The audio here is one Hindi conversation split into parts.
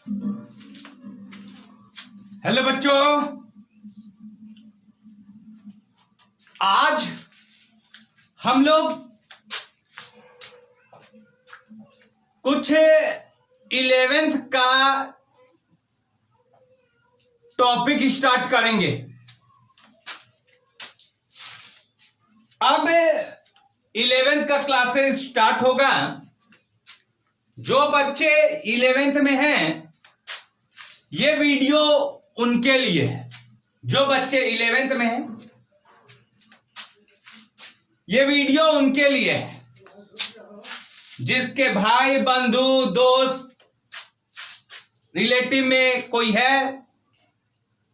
हेलो बच्चों, आज हम लोग कुछ 11th का टॉपिक स्टार्ट करेंगे। अब 11th का क्लासेस स्टार्ट होगा। जो बच्चे 11th में हैं ये वीडियो उनके लिए है। जो बच्चे 11th में हैं ये वीडियो उनके लिए है। जिसके भाई बंधु दोस्त रिलेटिव में कोई है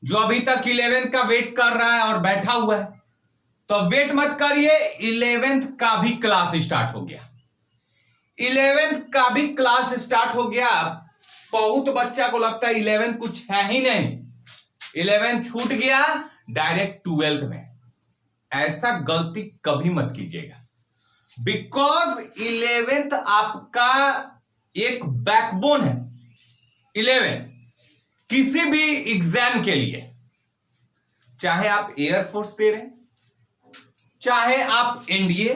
जो अभी तक 11th का वेट कर रहा है और बैठा हुआ है, तो वेट मत करिए, 11th का भी क्लास स्टार्ट हो गया। 11th का भी क्लास स्टार्ट हो गया। बहुत बच्चा को लगता है 11th कुछ है ही नहीं, 11th छूट गया, डायरेक्ट 12th में। ऐसा गलती कभी मत कीजिएगा, बिकॉज 11th आपका एक बैकबोन है। 11th किसी भी एग्जाम के लिए, चाहे आप एयरफोर्स दे रहे हैं, चाहे आप एनडीए,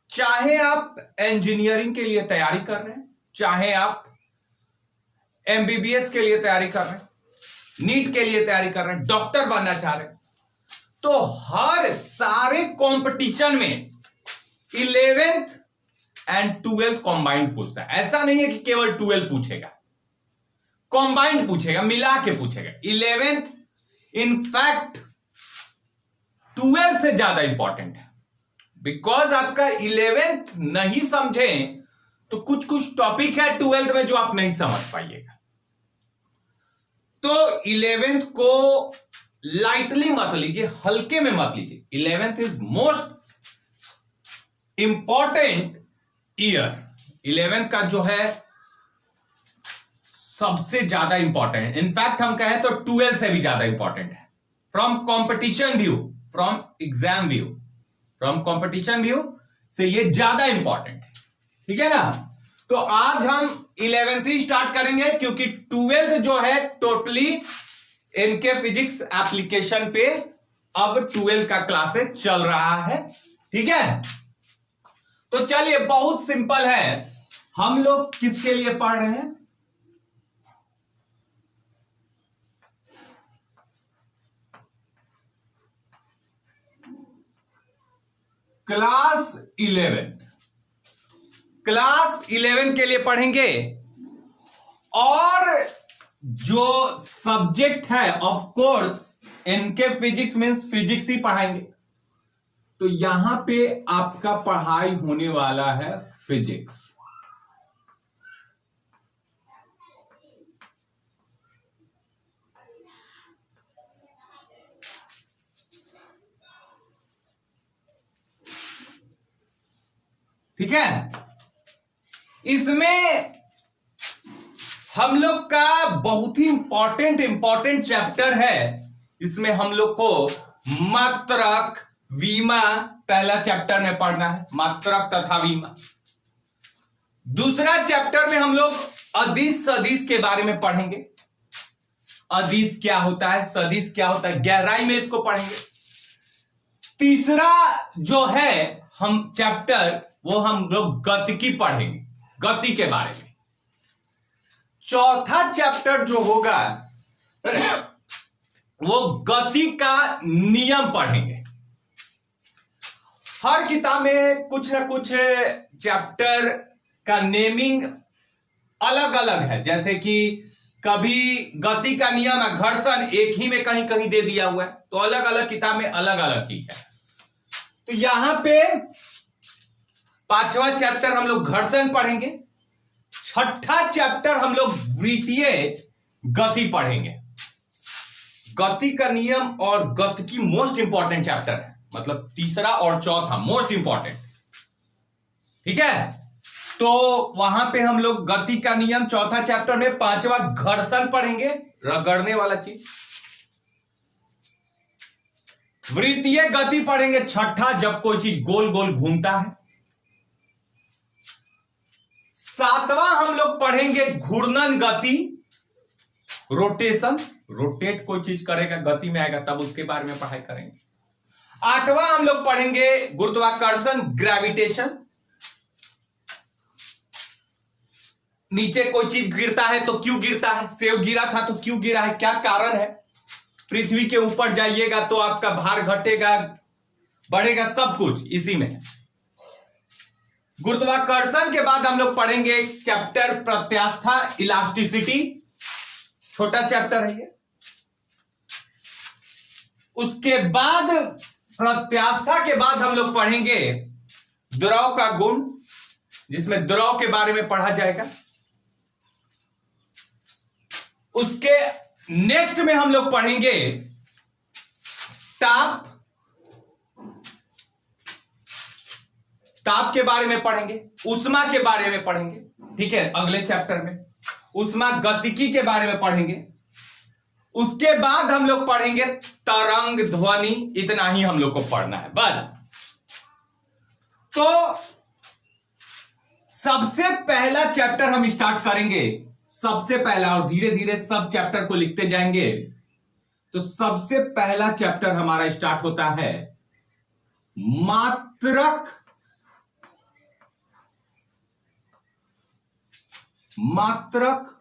चाहे आप इंजीनियरिंग के लिए तैयारी कर रहे हैं, चाहे आप एमबीबीएस के लिए तैयारी कर रहे हैं, नीट के लिए तैयारी कर रहे हैं, डॉक्टर बनना चाह रहे हैं, तो हर सारे कंपटीशन में 11th एंड 12th कंबाइंड पूछता है। ऐसा नहीं है कि केवल 12 पूछेगा, कंबाइंड पूछेगा, मिला के पूछेगा। 11th इनफैक्ट 12 से ज्यादा इंपॉर्टेंट है, बिकॉज आपका 11th नहीं समझे तो कुछ कुछ टॉपिक है 12th में जो आप नहीं समझ पाइएगा। तो 11th को लाइटली मत लीजिए, हल्के में मत लीजिए। 11th is most important year. 11th का जो है सबसे ज्यादा इंपॉर्टेंट, इनफैक्ट हम कहें तो 12 से भी ज्यादा इंपॉर्टेंट है। From competition view, from exam view, from competition view से ये ज्यादा इंपॉर्टेंट है। ठीक है ना। तो आज हम 11th ही स्टार्ट करेंगे, क्योंकि 12th जो है टोटली इनके फिजिक्स एप्लीकेशन पे अब 12 का क्लासेस चल रहा है। ठीक है, तो चलिए, बहुत सिंपल है। हम लोग किसके लिए पढ़ रहे हैं? क्लास 11th, क्लास 11 के लिए पढ़ेंगे। और जो सब्जेक्ट है ऑफ कोर्स इनके फिजिक्स मींस फिजिक्स ही पढ़ाएंगे। तो यहां पे आपका पढ़ाई होने वाला है फिजिक्स। ठीक है, इसमें हम लोग का बहुत ही इंपॉर्टेंट चैप्टर है। इसमें हम लोग को मात्रक विमा पहला चैप्टर में पढ़ना है, मात्रक तथा विमा। दूसरा चैप्टर में हम लोग अदिश सदिश के बारे में पढ़ेंगे। अदिश क्या होता है, सदिश क्या होता है, गहराई में इसको पढ़ेंगे। तीसरा जो है हम चैप्टर, वो हम लोग गतिकी पढ़ेंगे, गति के बारे में। चौथा चैप्टर जो होगा वो गति का नियम पढ़ेंगे। हर किताब में कुछ ना कुछ चैप्टर का नेमिंग अलग अलग है। जैसे कि कभी गति का नियम है, घर्षण एक ही में कहीं कहीं दे दिया हुआ है, तो अलग अलग किताब में अलग अलग चीज है। तो यहां पे 5वां चैप्टर हम लोग घर्षण पढ़ेंगे। 6ठा चैप्टर हम लोग वृत्तीय गति पढ़ेंगे। गति का नियम और गति की मोस्ट इंपॉर्टेंट चैप्टर है, मतलब तीसरा और चौथा मोस्ट इंपॉर्टेंट। ठीक है, तो वहां पे हम लोग गति का नियम चौथा चैप्टर में, 5वां घर्षण पढ़ेंगे, रगड़ने वाला चीज। वृत्तीय गति पढ़ेंगे 6ठा, जब कोई चीज गोल गोल घूमता है। 7वां हम लोग पढ़ेंगे घूर्णन गति, रोटेशन, रोटेट कोई चीज करेगा, गति में आएगा, तब उसके बारे में पढ़ाई करेंगे। 8वां हम लोग पढ़ेंगे गुरुत्वाकर्षण, ग्रेविटेशन। नीचे कोई चीज गिरता है तो क्यों गिरता है, सेब गिरा था तो क्यों गिरा है, क्या कारण है। पृथ्वी के ऊपर जाइएगा तो आपका भार घटेगा, बढ़ेगा, सब कुछ इसी में। गुरुत्वाकर्षण के बाद हम लोग पढ़ेंगे चैप्टर प्रत्यास्था, इलास्टिसिटी, छोटा चैप्टर है ये। उसके बाद प्रत्यास्था के बाद हम लोग पढ़ेंगे द्रव का गुण, जिसमें द्रव के बारे में पढ़ा जाएगा। उसके नेक्स्ट में हम लोग पढ़ेंगे ताप, ताप के बारे में पढ़ेंगे, ऊष्मा के बारे में पढ़ेंगे, ठीक है, अगले चैप्टर में ऊष्मा गतिकी के बारे में पढ़ेंगे। उसके बाद हम लोग पढ़ेंगे तरंग, ध्वनि, इतना ही हम लोग को पढ़ना है बस। तो सबसे पहला चैप्टर हम स्टार्ट करेंगे, सबसे पहला, और धीरे धीरे सब चैप्टर को लिखते जाएंगे। तो सबसे पहला चैप्टर हमारा स्टार्ट होता है मात्रक, मात्रक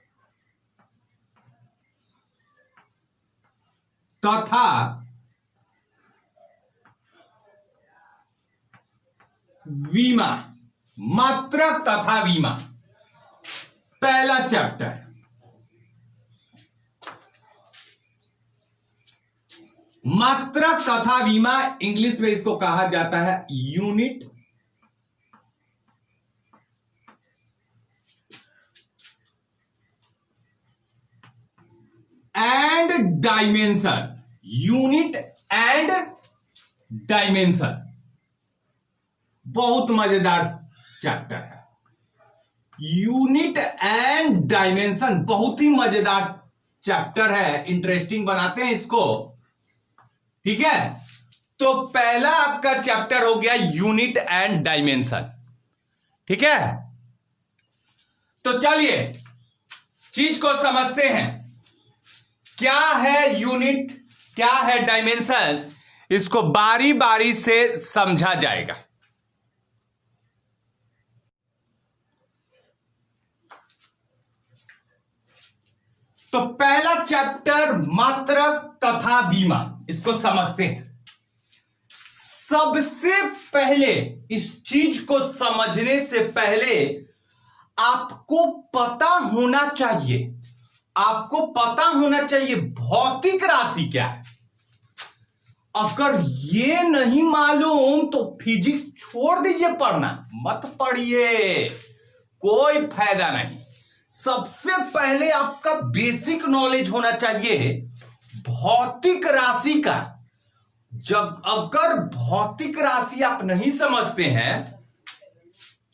तथा विमा, मात्रक तथा विमा, पहला चैप्टर। मात्रक तथा विमा, इंग्लिश में इसको कहा जाता है unit and dimension, unit and dimension, बहुत मजेदार चैप्टर है। यूनिट एंड डायमेंशन बहुत ही मजेदार चैप्टर है, इंटरेस्टिंग बनाते हैं इसको, ठीक है। तो पहला आपका चैप्टर हो गया यूनिट एंड डायमेंशन, ठीक है। तो चलिए चीज को समझते हैं, क्या है यूनिट, क्या है डायमेंशन, इसको बारी बारी से समझा जाएगा। तो पहला चैप्टर मात्रक तथा विमा, इसको समझते हैं। सबसे पहले इस चीज को समझने से पहले आपको पता होना चाहिए, आपको पता होना चाहिए भौतिक राशि क्या है। अगर ये नहीं मालूम तो फिजिक्स छोड़ दीजिए पढ़ना, मत पढ़िए, कोई फायदा नहीं। सबसे पहले आपका बेसिक नॉलेज होना चाहिए भौतिक राशि का। जब अगर भौतिक राशि आप नहीं समझते हैं,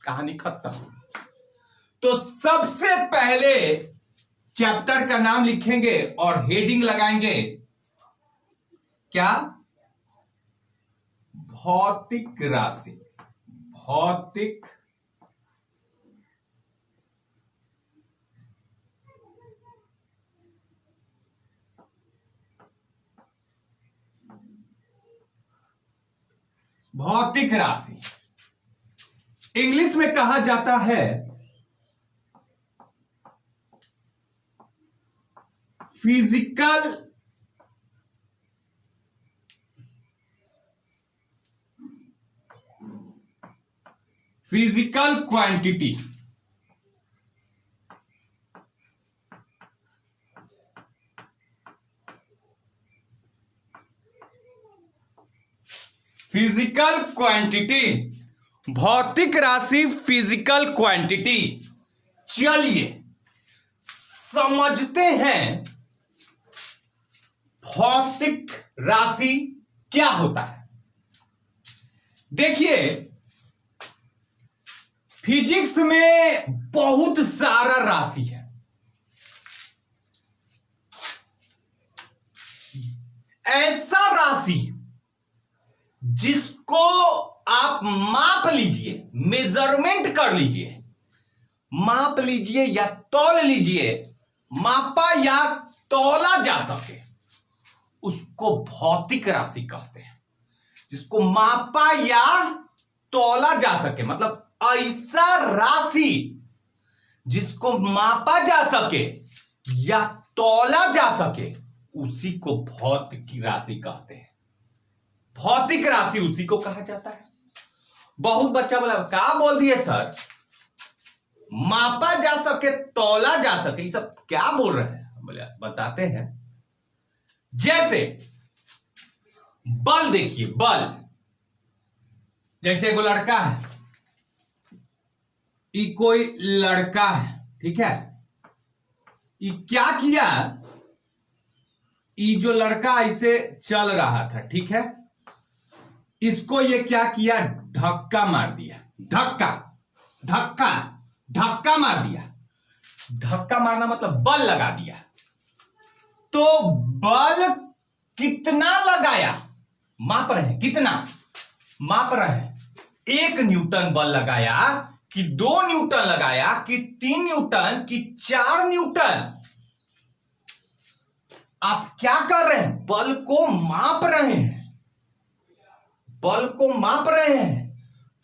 कहानी खत्म। तो सबसे पहले चैप्टर का नाम लिखेंगे और हेडिंग लगाएंगे, क्या, भौतिक राशि, भौतिक भौतिक राशि, इंग्लिश में कहा जाता है फिजिकल क्वांटिटी। फिजिकल क्वांटिटी, भौतिक राशि, फिजिकल क्वांटिटी। चलिए समझते हैं भौतिक राशि क्या होता है। देखिए फिजिक्स में बहुत सारा राशि है, ऐसा राशि जिसको आप माप लीजिए, मेजरमेंट कर लीजिए, माप लीजिए या तौल लीजिए, मापा या तौला जा सके उसको भौतिक राशि कहते हैं। जिसको मापा या तौला जा सके, मतलब ऐसा राशि जिसको मापा जा सके या तौला जा सके उसी को भौतिक राशि कहते हैं। भौतिक राशि उसी को कहा जाता है। बहुत बच्चा बोला क्या बोल दिए सर, मापा जा सके तौला जा सके, ये सब क्या बोल रहे हैं? बोले बताते हैं। जैसे बल देखिए, बल जैसे एगो लड़का है, ये कोई लड़का है, ठीक है, ये क्या किया, ये जो लड़का ऐसे चल रहा था, ठीक है, इसको ये क्या किया, धक्का मार दिया, धक्का धक्का धक्का मार दिया। धक्का मारना मतलब बल लगा दिया। तो बल कितना लगाया, माप रहे हैं, कितना माप रहे हैं, 1 न्यूटन बल लगाया कि 2 न्यूटन लगाया कि 3 न्यूटन कि 4 न्यूटन। आप क्या कर रहे हैं, बल को माप रहे हैं, बल को माप रहे हैं।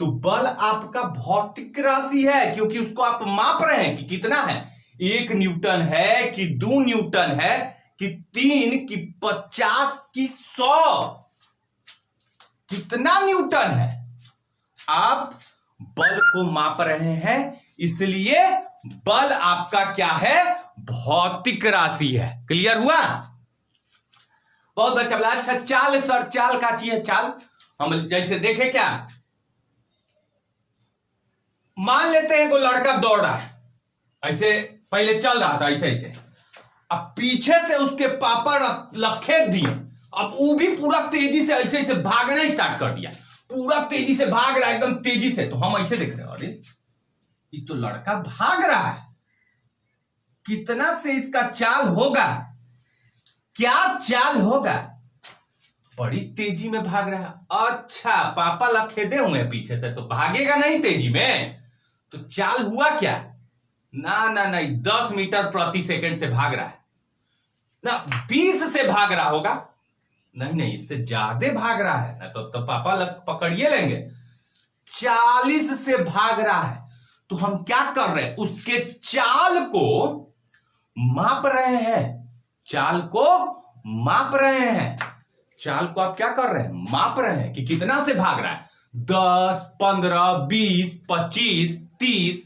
तो बल आपका भौतिक राशि है क्योंकि उसको आप माप रहे हैं कि कितना है, 1 न्यूटन है कि 2 न्यूटन है कि 3 कि 50 कि 100, कितना न्यूटन है, आप बल को माप रहे हैं, इसलिए बल आपका क्या है, भौतिक राशि है। क्लियर हुआ? बहुत बच्चा बोला अच्छा चाल सर, चाल का चाहिए, चाल हम जैसे देखे क्या, मान लेते हैं कोई लड़का दौड़ रहा है, ऐसे पहले चल रहा था ऐसे ऐसे, अब पीछे से उसके पापा लखेत दिए, अब वो भी पूरा तेजी से ऐसे ऐसे भागना स्टार्ट कर दिया, पूरा तेजी से भाग रहा है, एकदम तेजी से। तो हम ऐसे देख रहे हैं, अरे ये तो लड़का भाग रहा है, कितना से इसका चाल होगा, क्या चाल होगा, बड़ी तेजी में भाग रहा है। अच्छा पापा लखेदे हुए पीछे से, तो भागेगा नहीं तेजी में, तो चाल हुआ क्या, ना ना नहीं 10 मीटर प्रति सेकंड से भाग रहा है ना, 20 से भाग रहा होगा, नहीं नहीं इससे ज्यादा भाग रहा है ना, तो पापा पकड़िए लेंगे, 40 से भाग रहा है। तो हम क्या कर रहे हैं, उसके चाल को माप रहे हैं, चाल को माप रहे हैं, चाल को आप क्या कर रहे हैं, माप रहे हैं कि कितना से भाग रहा है, 10, 15, 20, 25, 30,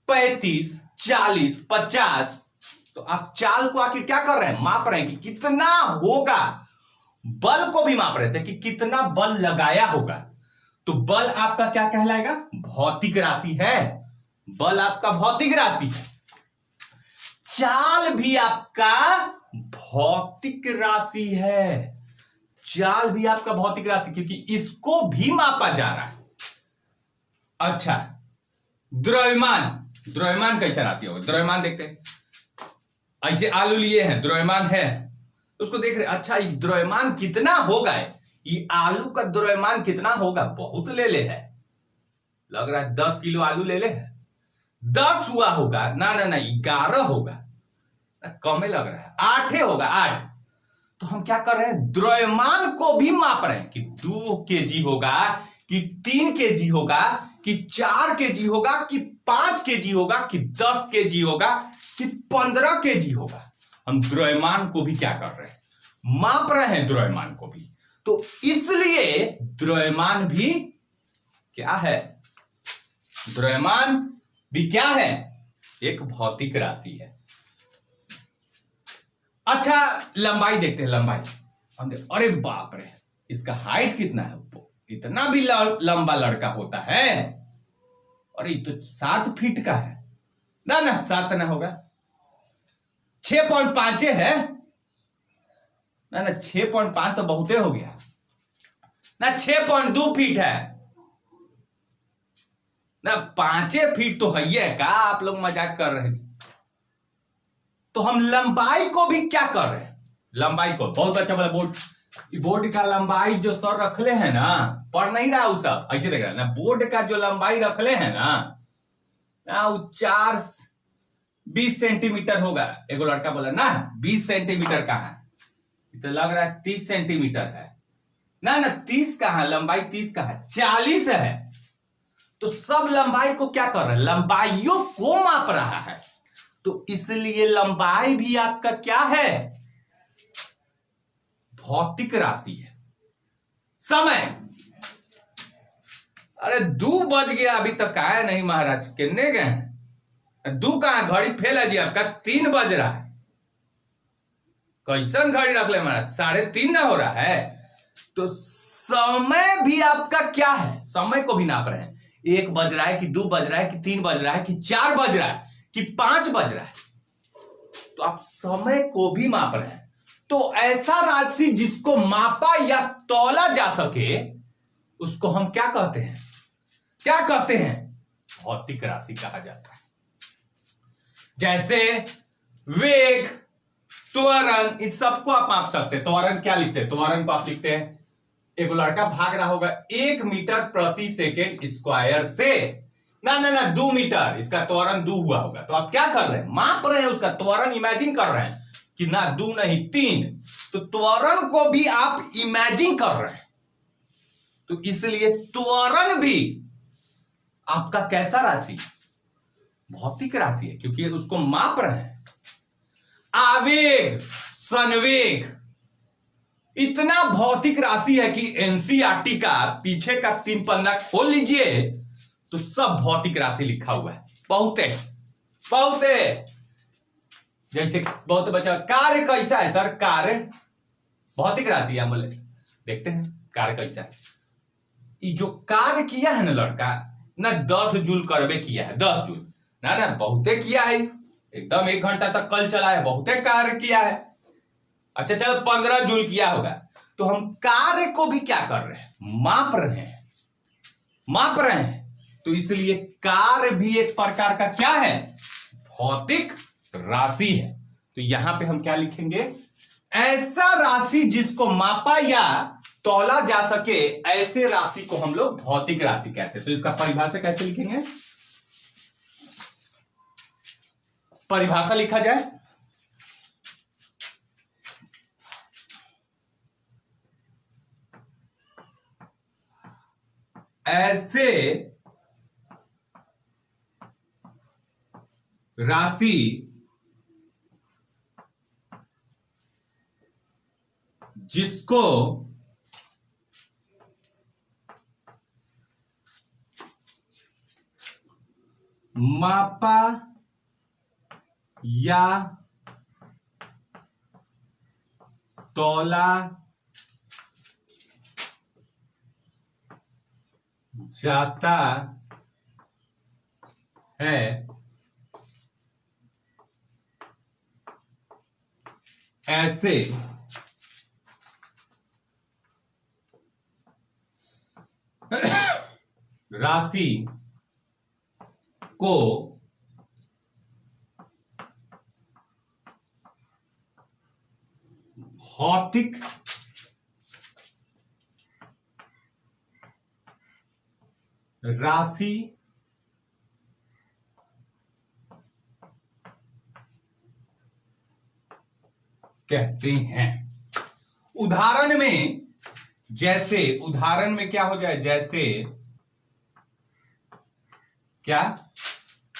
35, 40, 50। तो आप चाल को आखिर क्या कर रहे हैं, माप रहे हैं कि कितना होगा, बल को भी माप रहे थे कि कितना बल लगाया होगा। तो बल आपका क्या कहलाएगा, भौतिक राशि है, बल आपका भौतिक राशि है, चाल भी आपका भौतिक राशि है, चाल भी आपका भौतिक राशि, क्योंकि इसको भी मापा जा रहा है। अच्छा द्रव्यमान, द्रव्यमान कैसा राशि होगा, द्रव्यमान देखते हैं, ऐसे आलू लिए हैं, द्रव्यमान है, उसको देख रहे, अच्छा ये द्रव्यमान कितना होगा, ये आलू का द्रव्यमान कितना होगा, बहुत ले ले है, लग रहा है 10 किलो आलू ले ले है, 10 हुआ होगा, ना ना ना 11 होगा, कम लग रहा है, 8 होगा, 8। तो हम क्या कर रहे हैं, द्रव्यमान को भी माप रहे हैं कि 2 केजी होगा कि 3 केजी होगा कि 4 केजी होगा कि 5 केजी होगा कि 10 केजी होगा कि 15 केजी होगा। हम द्रव्यमान को भी क्या कर रहे हैं, माप रहे हैं द्रव्यमान को भी। तो इसलिए द्रव्यमान भी क्या है, द्रव्यमान भी क्या है, एक भौतिक राशि है। अच्छा लंबाई देखते हैं, लंबाई हम देख, अरे बाप रे इसका हाइट कितना है, इतना भी लंबा लड़का होता है, अरे तो 7 फीट का है, ना ना 7 ना होगा, 6.5 है, ना ना 6.5 तो बहुते हो गया, ना 6.2 फीट है, ना 5 फीट तो है ही का, आप लोग मजाक कर रहे थे। तो हम लंबाई को भी क्या कर रहे हैं, लंबाई को, बहुत अच्छा बोला, बोर्ड का लंबाई जो सर रखले हैं ना, पढ़ नहीं रहा वो सब, ऐसे देख रहा है ना, बोर्ड का जो लंबाई रखले हैं ना, वो 4 20 सेंटीमीटर होगा। एगो लड़का बोला ना 20 सेंटीमीटर कहाँ, तो लग रहा है 30 सेंटीमीटर है। ना 30 कहाँ, लंबाई 30 कहाँ, 40 है। तो सब लंबाई को क्या कर रहा है, लंबाइयों को माप रहा है। तो इसलिए लंबाई भी आपका क्या है, भौतिक राशि है। समय, अरे 2 बज गया अभी तक आया नहीं महाराज, कितने गए 2 कहां, घड़ी फेल है जी आपका, 3 बज रहा है। कैसन घड़ी रख ले महाराज, 3:30 ना हो रहा है। तो समय भी आपका क्या है, समय को भी नाप रहे हैं। 1 बज रहा है कि 2 बज रहा है कि 3 बज रहा है कि 4 बज रहा है कि 5 बज रहा है, तो आप समय को भी माप रहे हैं। तो ऐसा राशि जिसको मापा या तौला जा सके उसको हम क्या कहते हैं, क्या कहते हैं, भौतिक राशि कहा जाता है। जैसे वेग, त्वरण, इस सबको आप माप सकते हैं। त्वरण क्या लिखते हैं, त्वरण को आप लिखते हैं, एक लड़का भाग रहा होगा 1 मीटर प्रति सेकेंड स्क्वायर से, ना 2 मीटर, इसका त्वरण 2 हुआ होगा। तो आप क्या कर रहे हैं, माप रहे हैं उसका त्वरण, इमेजिन कर रहे हैं कि ना 2 नहीं 3, तो त्वरण को भी आप इमेजिन कर रहे हैं। तो इसलिए त्वरण भी आपका कैसा राशि, भौतिक राशि है, क्योंकि उसको माप रहे हैं। आवेग, संवेग, इतना भौतिक राशि है कि एनसीईआरटी का पीछे का 3 पन्ना खोल लीजिए तो सब भौतिक राशि लिखा हुआ है। बहुते जैसे बहुत बच्चा, कार्य कैसा है सर, कार्य भौतिक राशि है, बोले देखते हैं कार्य कैसा है। ये जो कार्य किया है ना लड़का, ना 10 जूल करबे किया है, 10 जूल ना बहुते किया है, एकदम 1 घंटा तक कल चला है, बहुते कार्य किया है। अच्छा चलो 15 जूल किया होगा। तो हम कार्य को भी क्या कर रहे हैं, माप रहे हैं। तो इसलिए कार्य भी एक प्रकार का क्या है, भौतिक राशि है। तो यहां पे हम क्या लिखेंगे, ऐसा राशि जिसको मापा या तौला जा सके, ऐसे राशि को हम लोग भौतिक राशि कहते हैं। तो इसका परिभाषा कैसे लिखेंगे, परिभाषा लिखा जाए, ऐसे राशि जिसको मापा या तौला जाता है, ऐसे राशि को भौतिक राशि कहते हैं। उदाहरण में क्या हो जाए, जैसे क्या,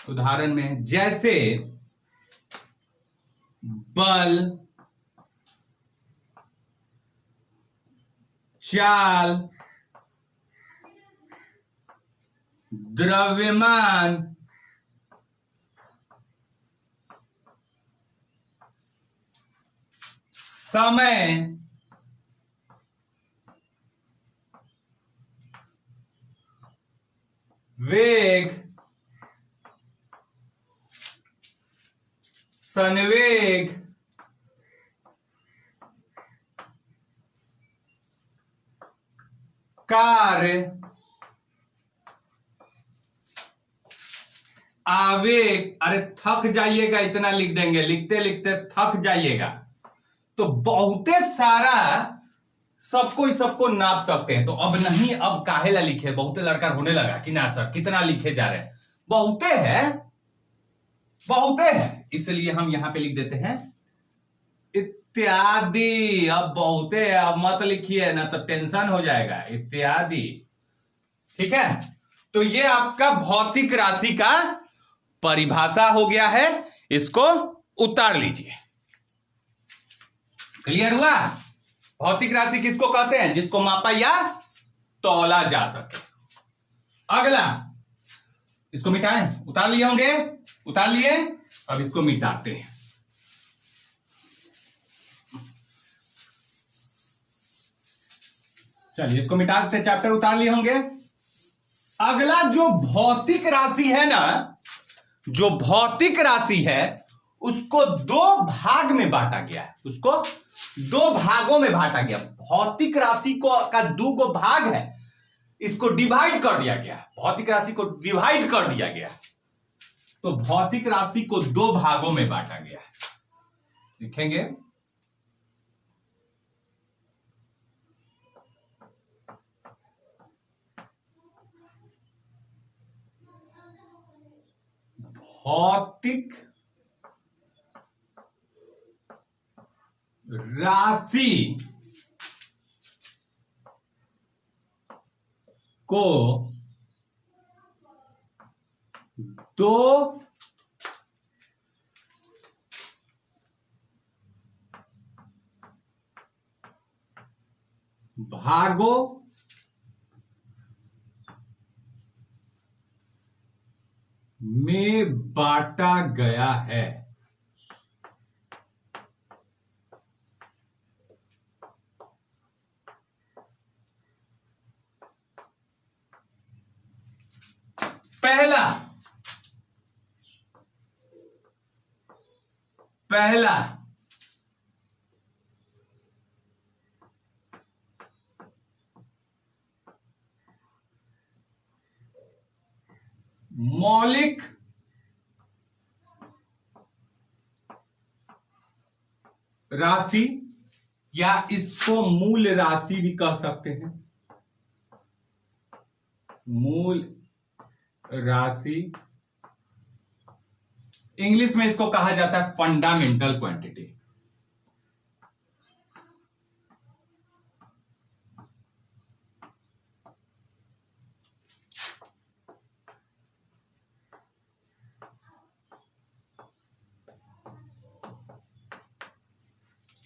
उदाहरण में जैसे बल, चाल, द्रव्यमान, समय, वेग, संवेग, कार्य, आवेग, अरे थक जाइएगा, इतना लिख देंगे, लिखते लिखते थक जाइएगा। तो बहुते सारा सबको नाप सकते हैं। तो अब नहीं, अब काहेला लिखे, बहुते लड़का होने लगा कि ना सर कितना लिखे जा रहे हैं, बहुते है इसलिए हम यहां पे लिख देते हैं इत्यादि। अब बहुते अब मत लिखिए ना तो टेंशन हो जाएगा। इत्यादि, ठीक है। तो ये आपका भौतिक राशि का परिभाषा हो गया है, इसको उतार लीजिए। क्लियर हुआ? भौतिक राशि किसको कहते हैं? जिसको मापा या तौला जा सके। अगला, इसको मिटाएं। उतार लिए होंगे? उतार लिए। अब इसको मिटाते हैं। चलिए इसको मिटाते हैं। चैप्टर उतार लिए होंगे। अगला जो भौतिक राशि है ना, जो भौतिक राशि है उसको दो भाग में बांटा गया है। उसको दो भागों में बांटा गया। भौतिक राशि को का दो गो भाग है, इसको डिवाइड कर दिया गया। भौतिक राशि को डिवाइड कर दिया गया। तो भौतिक राशि को दो भागों में बांटा गया है। लिखेंगे भौतिक राशि को दो भागों में बांटा गया है। पहला मौलिक राशि, या इसको मूल राशि भी कह सकते हैं। मूल राशि, इंग्लिश में इसको कहा जाता है फंडामेंटल क्वांटिटी।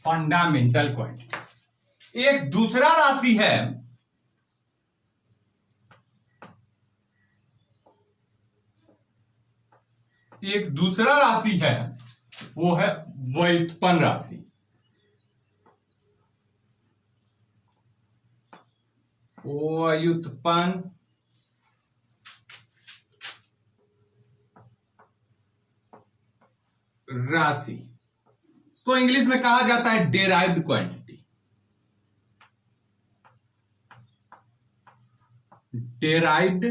Fundamental quantity. एक दूसरा राशि है, एक दूसरा राशि है, वो है व्युत्पन्न राशि। व्युत्पन्न राशि, इसको इंग्लिश में कहा जाता है डेराइव्ड क्वांटिटी। Derived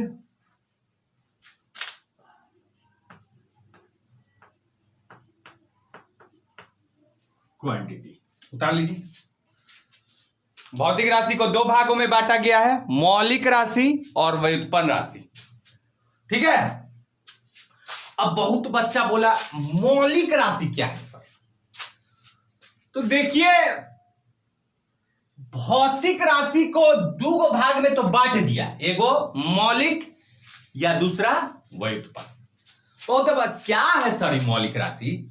quantity. उतार लीजिए। भौतिक राशि को दो भागों में बांटा गया है, मौलिक राशि और व्युत्पन्न राशि। ठीक है। अब बहुत बच्चा बोला मौलिक राशि क्या है सर? तो देखिए, भौतिक राशि को दो भाग में तो बांट दिया, एगो मौलिक या दूसरा व्युत्पन्न। बहुत क्या है सर मौलिक राशि,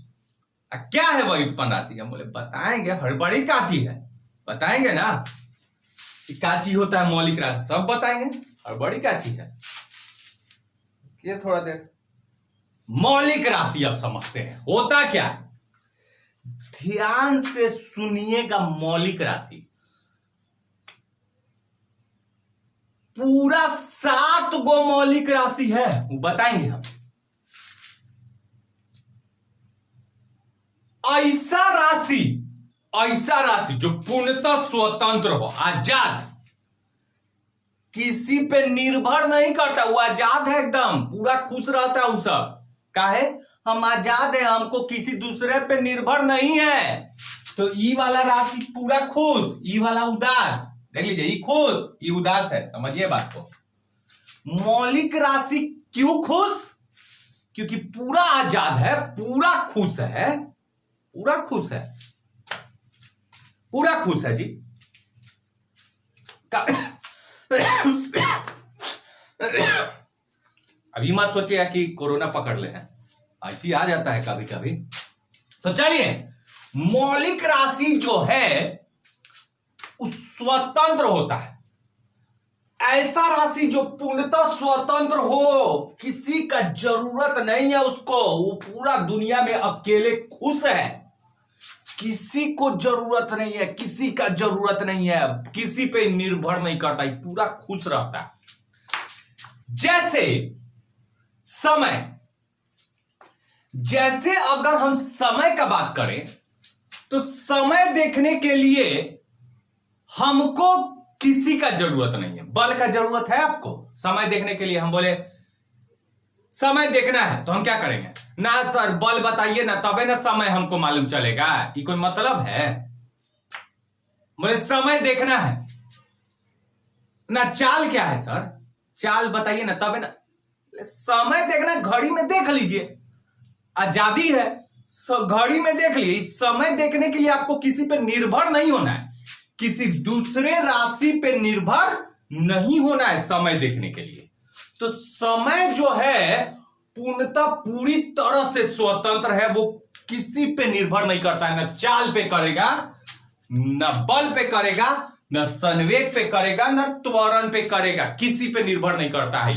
क्या है व्युत्पन्न राशि? हम बोले बताएंगे, हड़बड़ी का चीज है, बताएंगे ना कि क्या चीज होता है मौलिक राशि, सब बताएंगे। हड़बड़ी का चीज है, ये थोड़ा देर। मौलिक राशि अब समझते हैं होता क्या है। ध्यान से सुनिएगा। मौलिक राशि पूरा 7 गो मौलिक राशि है, वो बताएंगे हम। ऐसा राशि जो पूर्णतः स्वतंत्र हो, आजाद, किसी पे निर्भर नहीं करता, वो आजाद है एकदम, पूरा खुश रहता है। वो सब काहे? हम आजाद है, हमको किसी दूसरे पे निर्भर नहीं है। तो ई वाला राशि पूरा खुश, ई वाला उदास। देख लीजिए, ई खुश, ई उदास है। समझिए बात को। मौलिक राशि क्यों खुश? क्योंकि पूरा आजाद है, पूरा खुश है, पूरा खुश है, पूरा खुश है जी। अभी मत सोचिएगा कि कोरोना पकड़ ले हैं, ऐसी आ जाता है कभी कभी। तो चलिए, मौलिक राशि जो है वो स्वतंत्र होता है। ऐसा राशि जो पूर्णतः स्वतंत्र हो, किसी का जरूरत नहीं है उसको, वो पूरा दुनिया में अकेले खुश है, किसी को जरूरत नहीं है, किसी का जरूरत नहीं है, किसी पे निर्भर नहीं करता, पूरा खुश रहता है। जैसे समय, जैसे अगर हम समय का बात करें तो समय देखने के लिए हमको किसी का जरूरत नहीं है, बल का जरूरत है आपको समय देखने के लिए। हम बोले समय देखना है तो हम क्या करेंगे, ना सर बल बताइए ना, तबे ना समय हमको मालूम चलेगा, ये कोई मतलब है? बोले समय देखना है ना, चाल क्या है सर, चाल बताइए ना तबे ना। समय देखना, घड़ी में देख लीजिए, आजादी है, घड़ी में देख लीजिए। समय देखने के लिए आपको किसी पे निर्भर नहीं होना है, किसी दूसरे राशि पे निर्भर नहीं होना है समय देखने के लिए। तो समय जो है पूर्णतः पूरी तरह से स्वतंत्र है, वो किसी पे निर्भर नहीं करता है, न चाल पे करेगा, न बल पे करेगा, न संवेग पे करेगा, न त्वरण पे करेगा, किसी पे निर्भर नहीं करता है।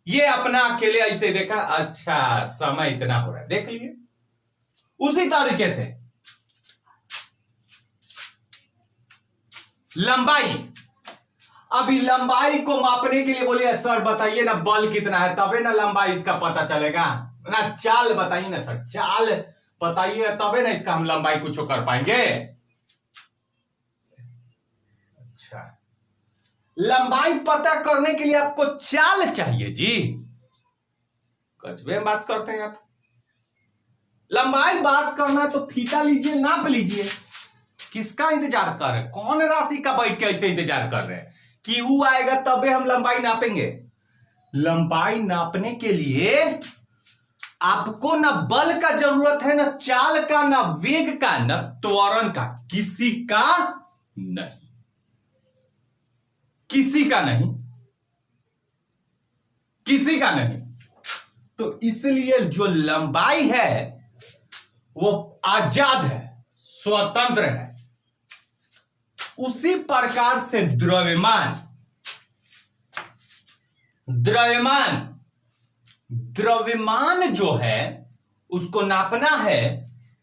ये अपना अकेले ऐसे देखा, अच्छा समय इतना हो रहा है, देख लिए। उसी तरीके से लंबाई, अभी लंबाई को मापने के लिए बोलिए सर बताइए ना बल कितना है, तबे ना लंबाई इसका पता चलेगा, ना चाल बताइए ना सर, चाल बताइए तबे ना इसका हम लंबाई कुछ कर पाएंगे। अच्छा, लंबाई पता करने के लिए आपको चाल चाहिए जी, कस्बे में बात करते हैं आप। लंबाई बात करना है तो फीता लीजिए, नाप लीजिए। किसका इंतजार कर रहे हैं, कौन राशि का बैठ के ऐसे इंतजार कर रहे हैं कि वो आएगा तबे हम लंबाई नापेंगे? लंबाई नापने के लिए आपको ना बल का जरूरत है, ना चाल का, ना वेग का, ना त्वरण का, किसी का नहीं, किसी का नहीं, किसी का नहीं। तो इसलिए जो लंबाई है वो आजाद है, स्वतंत्र है। उसी प्रकार से द्रव्यमान, द्रव्यमान, द्रव्यमान जो है उसको नापना है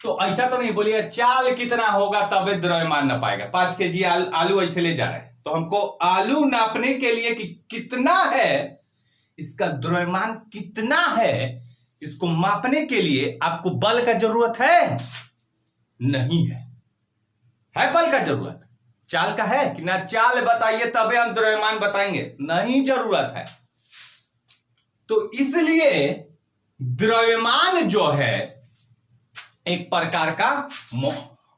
तो ऐसा तो नहीं बोलिए चाल कितना होगा तबे द्रव्यमान ना पाएगा। 5 kg आलू ऐसे ले जा रहे हैं तो हमको आलू नापने के लिए कि कितना है, इसका द्रव्यमान कितना है, इसको मापने के लिए आपको बल का जरूरत है? नहीं है। है बल का जरूरत? चाल का है कि ना? चाल बताइए तबे हम द्रव्यमान बताएंगे, नहीं जरूरत है। तो इसलिए द्रव्यमान जो है एक प्रकार का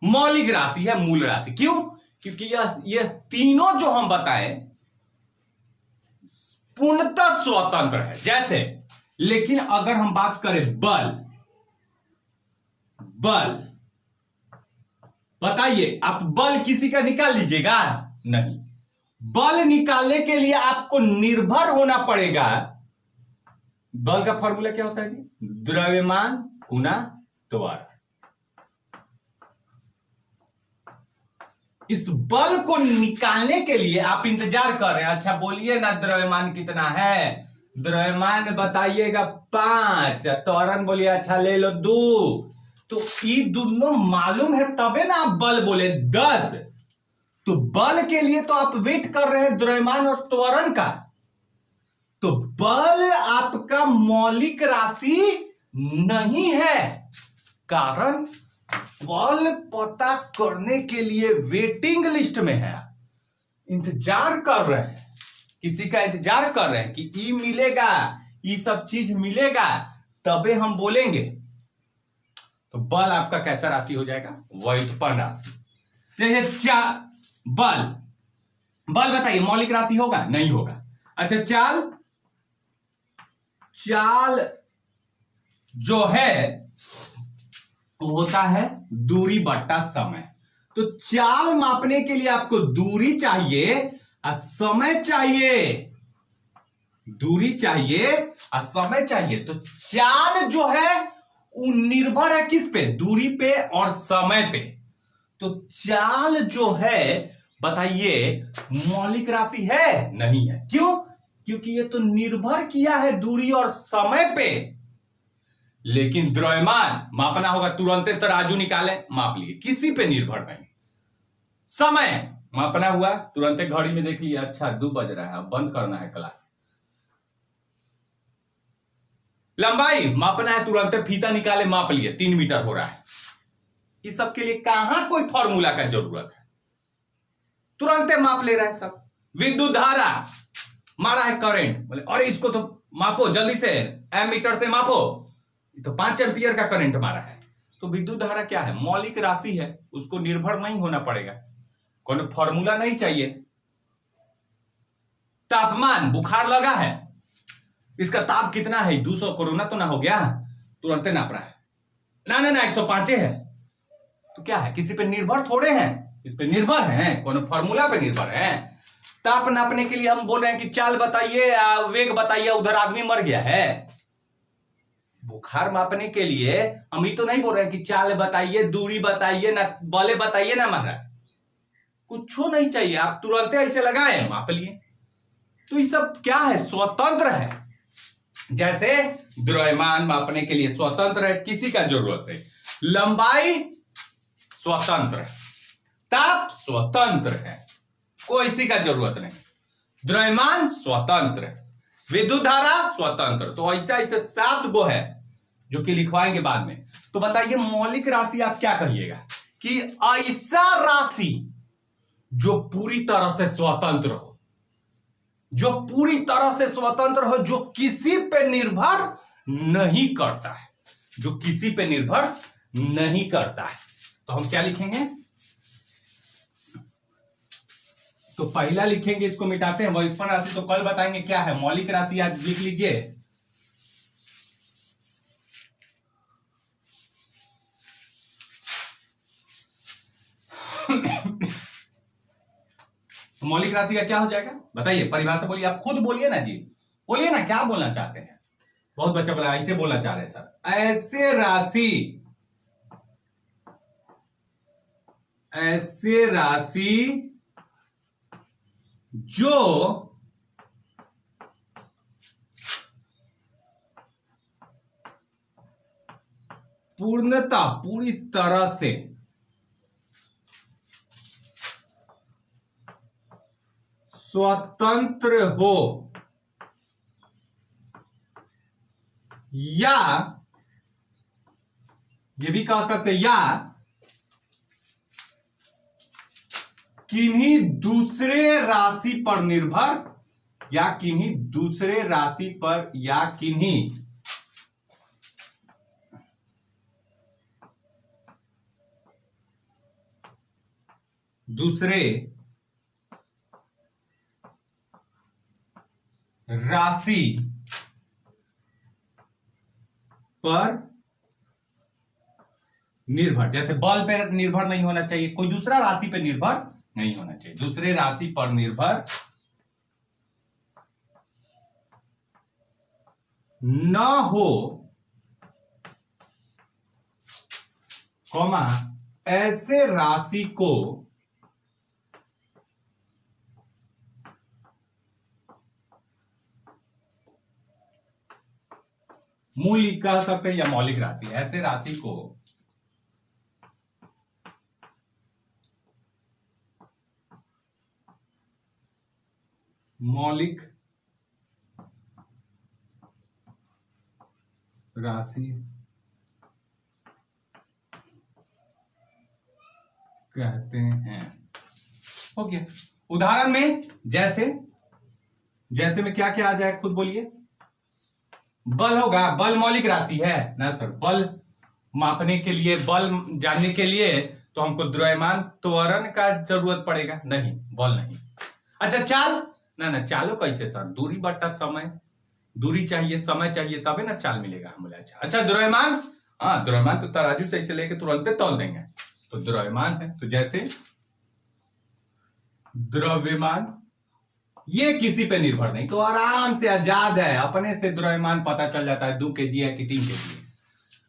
मौलिक राशि है, मूल राशि। क्यों? क्योंकि यह तीनों जो हम बताएं पूर्णतः स्वतंत्र है। जैसे, लेकिन अगर हम बात करें बल, बल बताइए आप, बल किसी का निकाल लीजिएगा? नहीं। बल निकालने के लिए आपको निर्भर होना पड़ेगा। बल का फॉर्मूला क्या होता है जी? द्रव्यमान गुना त्वरण। इस बल को निकालने के लिए आप इंतजार कर रहे हैं, अच्छा बोलिए ना द्रव्यमान कितना है, द्रव्यमान बताइएगा 5, त्वरण बोलिए अच्छा ले लो 2, तो ये दोनों मालूम है तबे ना आप बल बोले 10। तो बल के लिए तो आप वेट कर रहे हैं द्रव्यमान और त्वरण का। तो बल आपका मौलिक राशि नहीं है, कारण बल पता करने के लिए वेटिंग लिस्ट में है, इंतजार कर रहे हैं, किसी का इंतजार कर रहे हैं कि ई मिलेगा, ये सब चीज मिलेगा तबे हम बोलेंगे। तो बल आपका कैसा राशि हो जाएगा? व्युत्पन्न राशि। जैसे बल, बल बताइए मौलिक राशि होगा? नहीं होगा। अच्छा चाल, चाल जो है वो होता है दूरी बट्टा समय। तो चाल मापने के लिए आपको दूरी चाहिए और समय चाहिए, दूरी चाहिए और समय चाहिए। तो चाल जो है वो निर्भर है किस पे? दूरी पे और समय पे। तो चाल जो है बताइए मौलिक राशि है? नहीं है। क्यों? क्योंकि ये तो निर्भर किया है दूरी और समय पे। लेकिन द्रव्यमान मापना होगा, तुरंत तराजू निकाले माप लिए, किसी पे निर्भर नहीं। समय मापना हुआ, तुरंत घड़ी में देख लिया, अच्छा 2 बज रहा है, अब बंद करना है क्लास। लंबाई मापना है, तुरंत फीता निकाले माप लिए, 3 मीटर हो रहा है। इस सब के लिए कहां कोई फॉर्मूला का जरूरत है, तुरंत माप ले रहा है सब। विद्युत धारा मारा है करंट, बोले अरे इसको तो मापो जल्दी से, एमीटर से मापो, तो 5 एम्पियर का करंट मारा है। तो विद्युत धारा क्या है? मौलिक राशि है, उसको निर्भर नहीं होना पड़ेगा, कोई फॉर्मूला नहीं चाहिए। तापमान, बुखार लगा है, इसका ताप कितना है? 200 कोरोना तो ना हो गया, तुरंत नाप रहा है, ना 105 है। तो क्या है, किसी पे निर्भर थोड़े हैं, इस पे निर्भर हैं, कौन फॉर्मूला पे निर्भर है। ताप नापने के लिए हम बोल रहे हैं कि चाल बताइए, वेग बताइए, उधर आदमी मर गया है। बुखार मापने के लिए हम ये तो नहीं बोल रहे हैं कि चाल बताइए, दूरी बताइए, ना बले बताइए, ना मारा, कुछ नहीं चाहिए, आप तुरंत ऐसे लगाए माप लिए। तो ये सब क्या है? स्वतंत्र है। जैसे द्रव्यमान मापने के लिए स्वतंत्र है, किसी का जरूरत है। लंबाई स्वतंत्र है, ताप स्वतंत्र है, कोई इसी का जरूरत नहीं। द्रव्यमान स्वतंत्र है, विद्युत धारा स्वतंत्र। तो ऐसा ऐसे 7 गो है जो कि लिखवाएंगे बाद में। तो बताइए मौलिक राशि आप क्या कहिएगा? कि ऐसा राशि जो पूरी तरह से स्वतंत्र हो, जो पूरी तरह से स्वतंत्र हो, जो किसी पे निर्भर नहीं करता है, जो किसी पे निर्भर नहीं करता है। तो हम क्या लिखेंगे? तो पहला लिखेंगे, इसको मिटाते हैं, व्युत्पन्न राशि तो कल बताएंगे क्या है। मौलिक राशि आज लिख लीजिए। मौलिक राशि का क्या हो जाएगा बताइए, परिभाषा बोलिए, आप खुद बोलिए ना जी, बोलिए ना क्या बोलना चाहते हैं। बहुत बच्चा बोला ऐसे बोलना चाह रहे हैं सर, ऐसे राशि जो पूर्णतः पूरी तरह से स्वतंत्र हो, या ये भी कह सकते हैं, या किन्हीं दूसरे राशि पर निर्भर, या किन्हीं दूसरे राशि पर, या किन्हीं दूसरे राशि पर निर्भर। जैसे बल पर निर्भर नहीं होना चाहिए, कोई दूसरा राशि पर निर्भर नहीं होना चाहिए, दूसरे राशि पर निर्भर न हो, कॉमा ऐसे राशि को मूल कह सकते हैं या मौलिक राशि। ऐसे राशि को मौलिक राशि कहते हैं। हो गया। उदाहरण में जैसे में क्या क्या आ जाए खुद बोलिए। बल होगा, बल मौलिक राशि है ना सर। बल मापने के लिए, बल जानने के लिए तो हमको द्रव्यमान त्वरण का जरूरत पड़ेगा, नहीं बल नहीं। अच्छा चाल, ना चालो कैसे सर, दूरी बट्टा समय, दूरी चाहिए, समय चाहिए, तबे ना चाल मिलेगा। हम बोले अच्छा द्रव्यमान, हाँ द्रव्यमान तो तराजू से इसे लेके तुरंत तौल देंगे, तो द्रव्यमान है। तो जैसे द्रव्यमान ये किसी पे निर्भर नहीं, तो आराम से आजाद है, अपने से द्रव्यमान पता चल जाता है 2 kg है कि 3 kg है।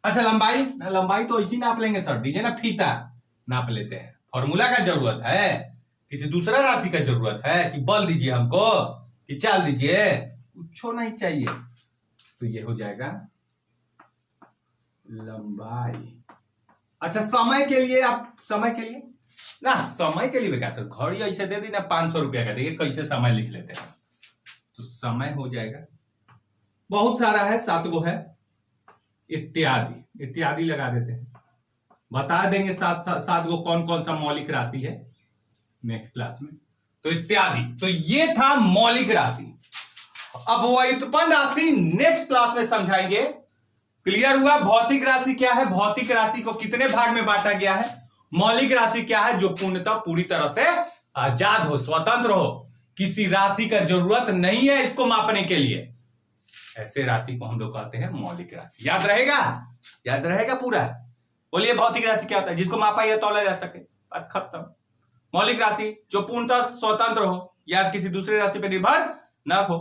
अच्छा लंबाई तो इसी नाप लेंगे सर, दीजिए ना फीता नाप लेते हैं। फॉर्मूला का जरूरत है, किसी दूसरा राशि का जरूरत है कि बल दीजिए हमको कि चाल दीजिए, कुछ नहीं चाहिए। तो ये हो जाएगा लंबाई। अच्छा समय के लिए, आप समय के लिए क्या सर, घड़ी ऐसे दे दी ना 500 रुपया का, देखिए कैसे समय लिख लेते हैं। तो समय हो जाएगा, बहुत सारा है, 7 गो है, इत्यादि लगा देते हैं, बता देंगे 7 गो कौन कौन सा मौलिक राशि है नेक्स्ट क्लास में। तो इत्यादि, तो ये था मौलिक राशि। अब व्युत्पन्न राशि नेक्स्ट क्लास में समझाएंगे। क्लियर हुआ? भौतिक राशि क्या है, भौतिक राशि को कितने भाग में बांटा गया है, मौलिक राशि क्या है, जो पूर्णतः पूरी तरह से आजाद हो, स्वतंत्र हो, किसी राशि का जरूरत नहीं है इसको मापने के लिए, ऐसे राशि को हम लोग कहते हैं मौलिक राशि। याद रहेगा पूरा? बोलिए भौतिक राशि क्या होता है, जिसको मापा या तौला जा सके, बात खत्म। मौलिक राशि जो पूर्णतः स्वतंत्र हो या किसी दूसरे राशि पर निर्भर न हो।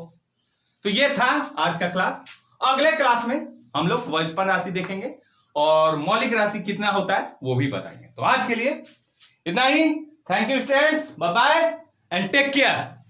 तो ये था आज का क्लास। अगले क्लास में हम लोग व्युत्पन्न राशि देखेंगे और मौलिक राशि कितना होता है वो भी बताएंगे। तो आज के लिए इतना ही। Thank you students, bye bye and take care.